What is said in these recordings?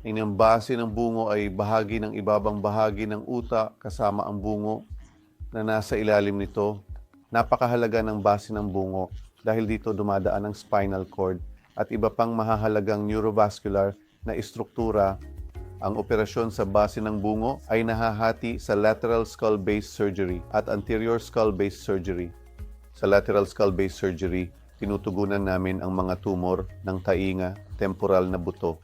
Ang base ng bungo ay bahagi ng ibabang bahagi ng utak kasama ang bungo na nasa ilalim nito. Napakahalaga ng base ng bungo dahil dito dumadaan ang spinal cord at iba pang mahahalagang neurovascular na istruktura. Ang operasyon sa base ng bungo ay nahahati sa lateral skull-base surgery at anterior skull-base surgery. Sa lateral skull-base surgery, tinutugunan namin ang mga tumor ng tainga, temporal na buto,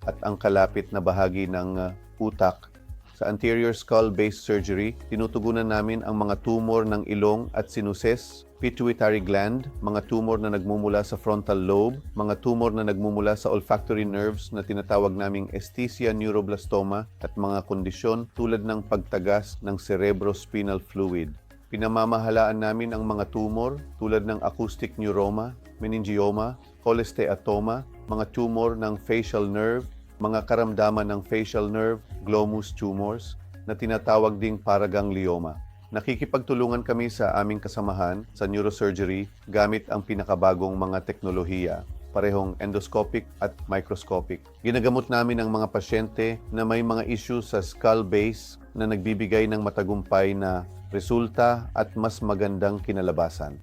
at ang kalapit na bahagi ng utak. Sa anterior skull-base surgery, tinutugunan namin ang mga tumor ng ilong at sinuses, pituitary gland, mga tumor na nagmumula sa frontal lobe, mga tumor na nagmumula sa olfactory nerves na tinatawag naming esthesia neuroblastoma at mga kondisyon tulad ng pagtagas ng cerebrospinal fluid. Pinamamahalaan namin ang mga tumor tulad ng acoustic neuroma, meningioma, cholesteatoma, mga tumor ng facial nerve, mga karamdaman ng facial nerve, glomus tumors, na tinatawag ding paraganglioma. Nakikipagtulungan kami sa aming kasamahan sa neurosurgery gamit ang pinakabagong mga teknolohiya, parehong endoscopic at microscopic. Ginagamot namin ang mga pasyente na may mga issue sa skull base na nagbibigay ng matagumpay na resulta at mas magandang kinalabasan.